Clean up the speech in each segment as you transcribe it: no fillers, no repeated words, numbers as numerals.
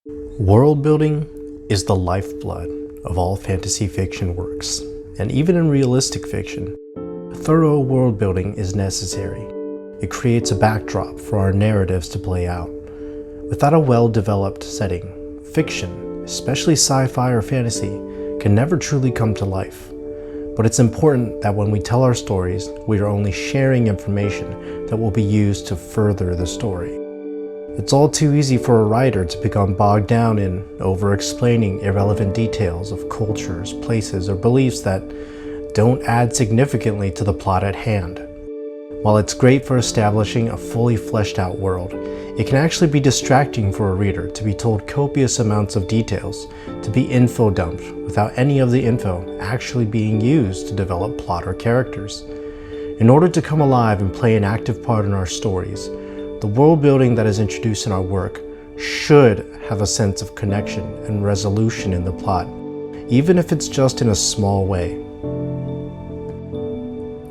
World building is the lifeblood of all fantasy fiction works, and even in realistic fiction, thorough world building is necessary. It creates a backdrop for our narratives to play out. Without a well-developed setting, fiction, especially sci-fi or fantasy, can never truly come to life. But it's important that when we tell our stories, we are only sharing information that will be used to further the story. It's all too easy for a writer to become bogged down in over-explaining irrelevant details of cultures, places, or beliefs that don't add significantly to the plot at hand. While it's great for establishing a fully fleshed out world, it can actually be distracting for a reader to be told copious amounts of details, to be info dumped without any of the info actually being used to develop plot or characters. In order to come alive and play an active part in our stories, the world building that is introduced in our work should have a sense of connection and resolution in the plot, even if it's just in a small way.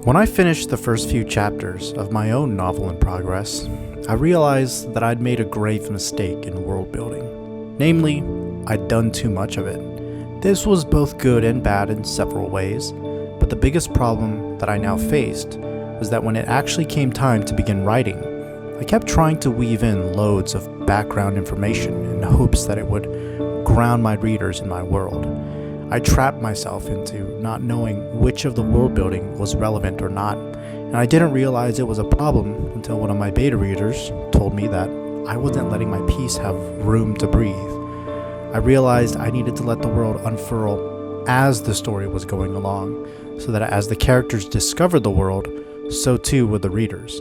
When I finished the first few chapters of my own novel in progress, I realized that I'd made a grave mistake in world building. Namely, I'd done too much of it. This was both good and bad in several ways, but the biggest problem that I now faced was that when it actually came time to begin writing, I kept trying to weave in loads of background information in hopes that it would ground my readers in my world. I trapped myself into not knowing which of the world building was relevant or not, and I didn't realize it was a problem until one of my beta readers told me that I wasn't letting my piece have room to breathe. I realized I needed to let the world unfurl as the story was going along, so that as the characters discovered the world, so too would the readers.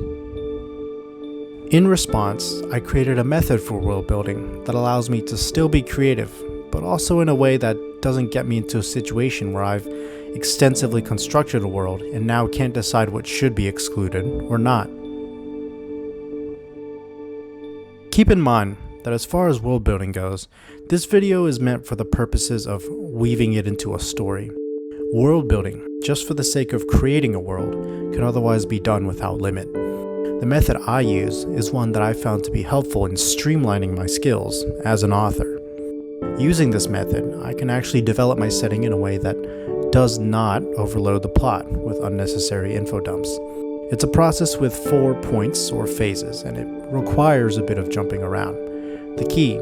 In response, I created a method for world building that allows me to still be creative, but also in a way that doesn't get me into a situation where I've extensively constructed a world and now can't decide what should be excluded or not. Keep in mind that as far as world building goes, this video is meant for the purposes of weaving it into a story. World building, just for the sake of creating a world, can otherwise be done without limit. The method I use is one that I found to be helpful in streamlining my skills as an author. Using this method, I can actually develop my setting in a way that does not overload the plot with unnecessary info dumps. It's a process with 4 points or phases, and it requires a bit of jumping around. The key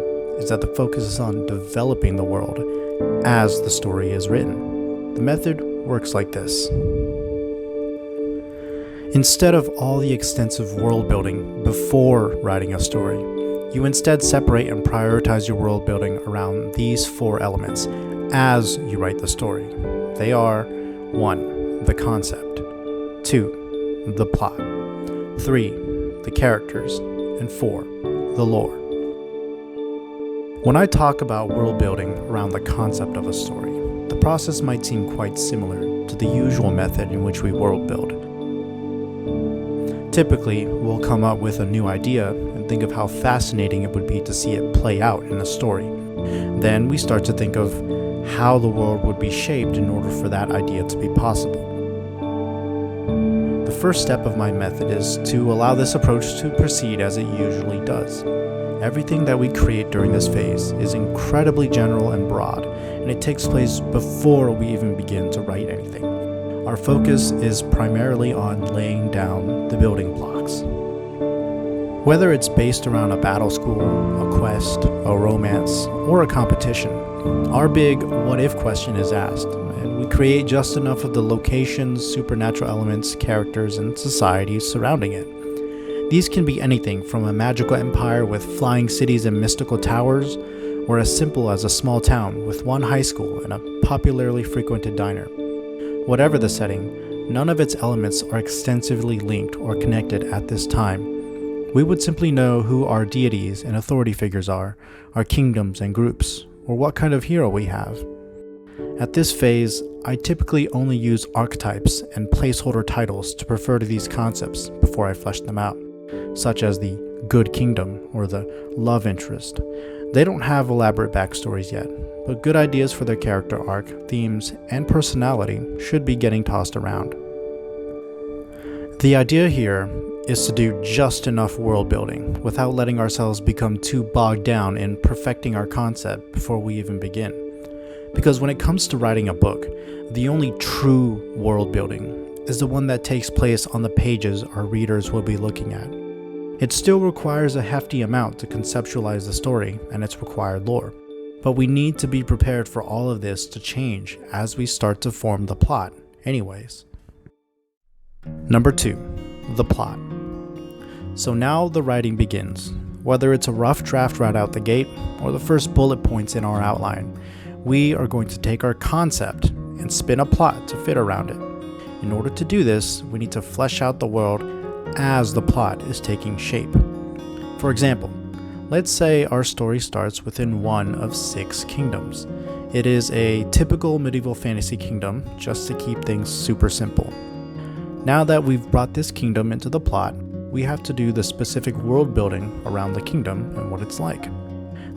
is that the focus is on developing the world as the story is written. The method works like this. Instead of all the extensive world building before writing a story, you instead separate and prioritize your world building around these 4 elements as you write the story. They are 1. The concept, 2. The plot, 3. The characters, and 4. The lore. When I talk about world building around the concept of a story, the process might seem quite similar to the usual method in which we world build. Typically, we'll come up with a new idea and think of how fascinating it would be to see it play out in a story. Then we start to think of how the world would be shaped in order for that idea to be possible. The first step of my method is to allow this approach to proceed as it usually does. Everything that we create during this phase is incredibly general and broad, and it takes place before we even begin to write anything. Our focus is primarily on laying down the building blocks. Whether it's based around a battle school, a quest, a romance, or a competition, our big what-if question is asked, and we create just enough of the locations, supernatural elements, characters, and societies surrounding it. These can be anything from a magical empire with flying cities and mystical towers, or as simple as a small town with one high school and a popularly frequented diner. Whatever the setting, none of its elements are extensively linked or connected at this time. We would simply know who our deities and authority figures are, our kingdoms and groups, or what kind of hero we have. At this phase, I typically only use archetypes and placeholder titles to refer to these concepts before I flesh them out, such as the good kingdom or the love interest. They don't have elaborate backstories yet, but good ideas for their character arc, themes, and personality should be getting tossed around. The idea here is to do just enough world building without letting ourselves become too bogged down in perfecting our concept before we even begin. Because when it comes to writing a book, the only true world building is the one that takes place on the pages our readers will be looking at. It still requires a hefty amount to conceptualize the story and its required lore, but we need to be prepared for all of this to change as we start to form the plot anyways. Number 2, the plot. So now the writing begins. Whether it's a rough draft right out the gate or the first bullet points in our outline, we are going to take our concept and spin a plot to fit around it. In order to do this, we need to flesh out the world as the plot is taking shape. For example, let's say our story starts within one of 6 kingdoms. It is a typical medieval fantasy kingdom, just to keep things super simple. Now that we've brought this kingdom into the plot, we have to do the specific world building around the kingdom and what it's like.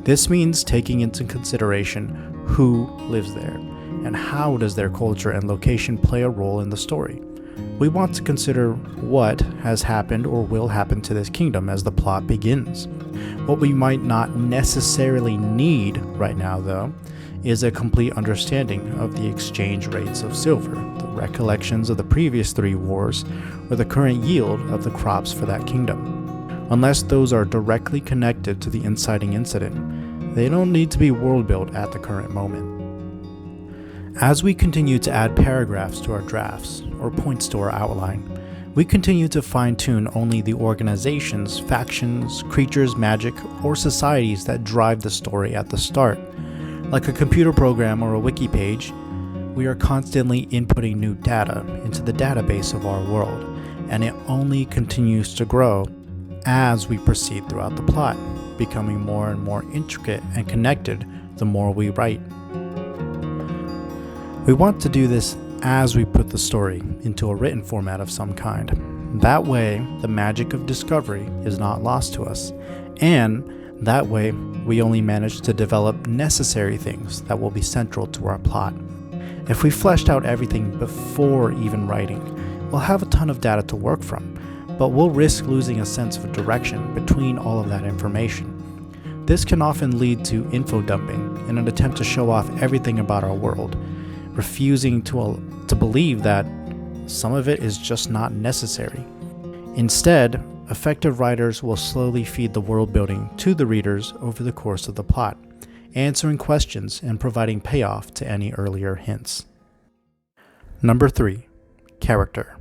This means taking into consideration who lives there and how does their culture and location play a role in the story. We want to consider what has happened or will happen to this kingdom as the plot begins. What we might not necessarily need right now, though, is a complete understanding of the exchange rates of silver, the recollections of the previous 3 wars, or the current yield of the crops for that kingdom. Unless those are directly connected to the inciting incident, they don't need to be world built at the current moment. As we continue to add paragraphs to our drafts, or points to our outline, we continue to fine-tune only the organizations, factions, creatures, magic, or societies that drive the story at the start. Like a computer program or a wiki page, we are constantly inputting new data into the database of our world, and it only continues to grow as we proceed throughout the plot, becoming more and more intricate and connected the more we write. We want to do this as we put the story into a written format of some kind. That way, the magic of discovery is not lost to us, and that way, we only manage to develop necessary things that will be central to our plot. If we fleshed out everything before even writing, we'll have a ton of data to work from, but we'll risk losing a sense of direction between all of that information. This can often lead to info dumping in an attempt to show off everything about our world, refusing to believe that some of it is just not necessary. Instead, effective writers will slowly feed the world building to the readers over the course of the plot, answering questions and providing payoff to any earlier hints. Number 3, character.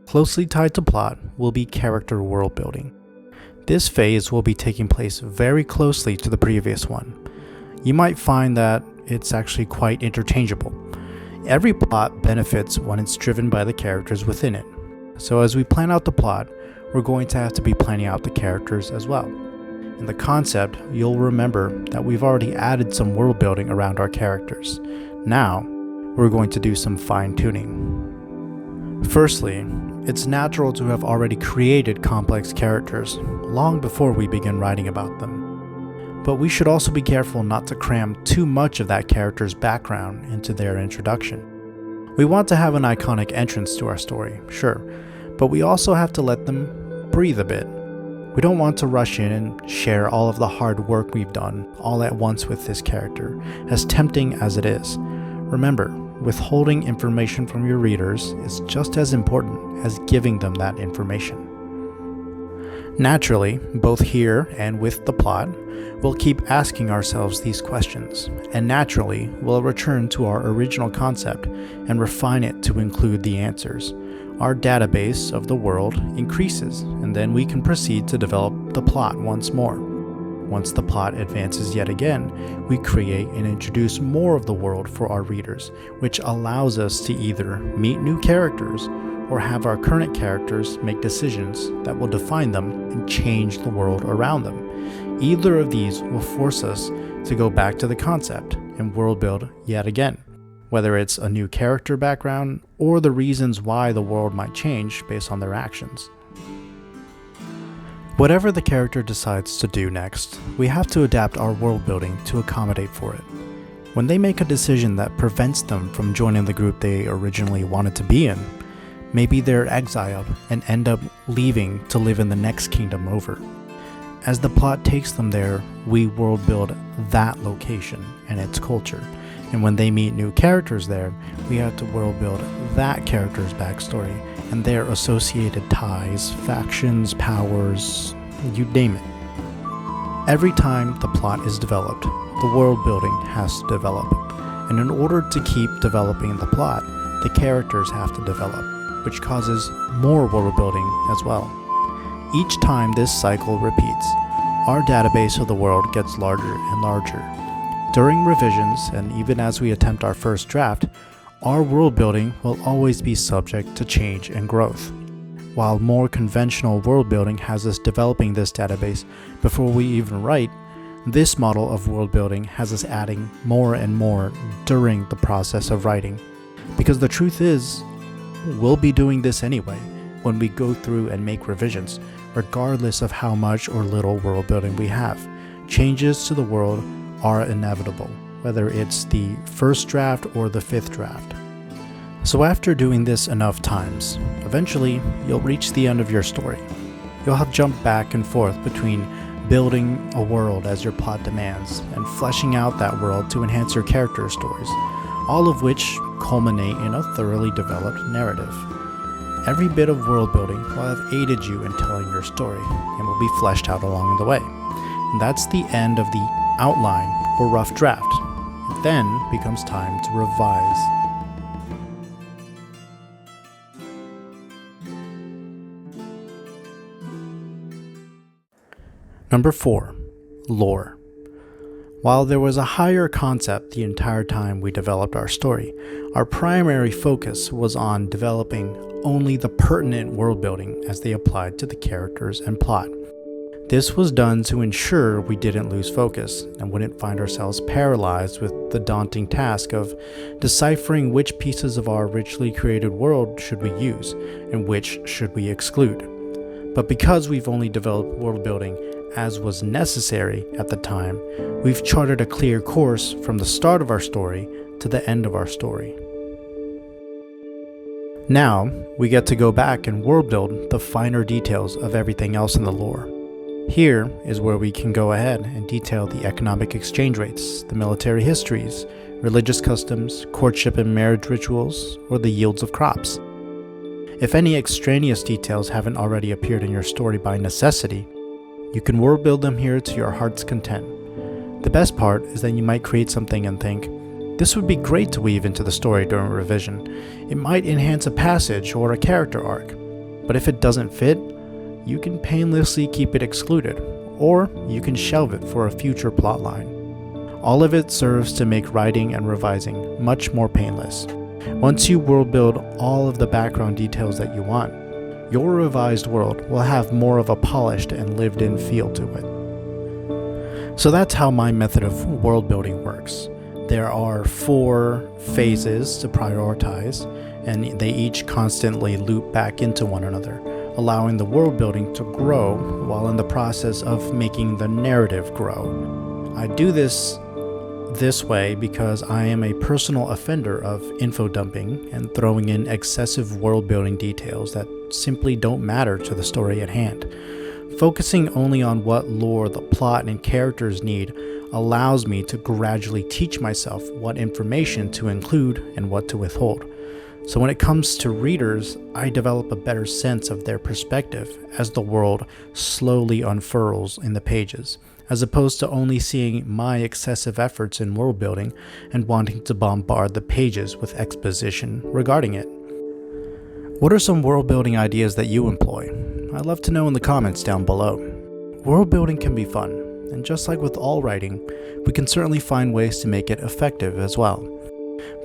Closely tied to plot will be character world building. This phase will be taking place very closely to the previous one. You might find that it's actually quite interchangeable. Every plot benefits when it's driven by the characters within it. So as we plan out the plot, we're going to have to be planning out the characters as well. In the concept, you'll remember that we've already added some world building around our characters. Now, we're going to do some fine-tuning. Firstly, it's natural to have already created complex characters long before we begin writing about them. But we should also be careful not to cram too much of that character's background into their introduction. We want to have an iconic entrance to our story, sure, but we also have to let them breathe a bit. We don't want to rush in and share all of the hard work we've done all at once with this character, as tempting as it is. Remember, withholding information from your readers is just as important as giving them that information. Naturally, both here and with the plot, we'll keep asking ourselves these questions, and naturally, we'll return to our original concept and refine it to include the answers. Our database of the world increases, and then we can proceed to develop the plot once more. Once the plot advances yet again, we create and introduce more of the world for our readers, which allows us to either meet new characters or have our current characters make decisions that will define them and change the world around them. Either of these will force us to go back to the concept and world build yet again, whether it's a new character background or the reasons why the world might change based on their actions. Whatever the character decides to do next, we have to adapt our world building to accommodate for it. When they make a decision that prevents them from joining the group they originally wanted to be in, Maybe they're exiled and end up leaving to live in the next kingdom over. As the plot takes them there, we world build that location and its culture. And when they meet new characters there, we have to world build that character's backstory and their associated ties, factions, powers, you name it. Every time the plot is developed, the world building has to develop. And in order to keep developing the plot, the characters have to develop, which causes more world building as well. Each time this cycle repeats, our database of the world gets larger and larger. During revisions, and even as we attempt our first draft, our world building will always be subject to change and growth. While more conventional world building has us developing this database before we even write, this model of world building has us adding more and more during the process of writing. Because the truth is, we'll be doing this anyway when we go through and make revisions, regardless of how much or little world building we have. Changes to the world are inevitable, whether it's the first draft or the fifth draft. So after doing this enough times, eventually you'll reach the end of your story. You'll have jumped back and forth between building a world as your plot demands and fleshing out that world to enhance your character stories, all of which culminate in a thoroughly developed narrative. Every bit of world building will have aided you in telling your story and will be fleshed out along the way. And that's the end of the outline or rough draft. It then becomes time to revise. Number 4. Lore. While there was a higher concept the entire time we developed our story, our primary focus was on developing only the pertinent world building as they applied to the characters and plot. This was done to ensure we didn't lose focus and wouldn't find ourselves paralyzed with the daunting task of deciphering which pieces of our richly created world should we use and which should we exclude. But because we've only developed world building as was necessary at the time, we've charted a clear course from the start of our story to the end of our story. Now, we get to go back and world build the finer details of everything else in the lore. Here is where we can go ahead and detail the economic exchange rates, the military histories, religious customs, courtship and marriage rituals, or the yields of crops. If any extraneous details haven't already appeared in your story by necessity, you can world build them here to your heart's content. The best part is that you might create something and think, this would be great to weave into the story during revision. It might enhance a passage or a character arc. But if it doesn't fit, you can painlessly keep it excluded, or you can shelve it for a future plotline. All of it serves to make writing and revising much more painless. Once you world build all of the background details that you want, your revised world will have more of a polished and lived-in feel to it. So that's how my method of world building works. There are 4 phases to prioritize, and they each constantly loop back into one another, allowing the world building to grow while in the process of making the narrative grow. I do this way because I am a personal offender of info dumping and throwing in excessive world building details that simply don't matter to the story at hand. Focusing only on what lore the plot and characters need allows me to gradually teach myself what information to include and what to withhold. So when it comes to readers, I develop a better sense of their perspective as the world slowly unfurls in the pages, as opposed to only seeing my excessive efforts in world building and wanting to bombard the pages with exposition regarding it. What are some world building ideas that you employ? I'd love to know in the comments down below. World building can be fun, and just like with all writing, we can certainly find ways to make it effective as well.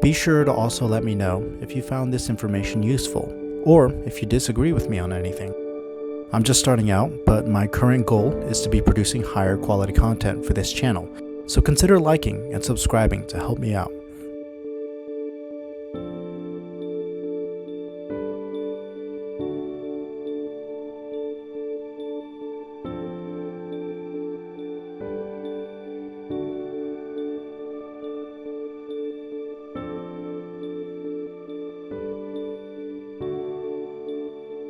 Be sure to also let me know if you found this information useful, or if you disagree with me on anything. I'm just starting out, but my current goal is to be producing higher quality content for this channel, so consider liking and subscribing to help me out.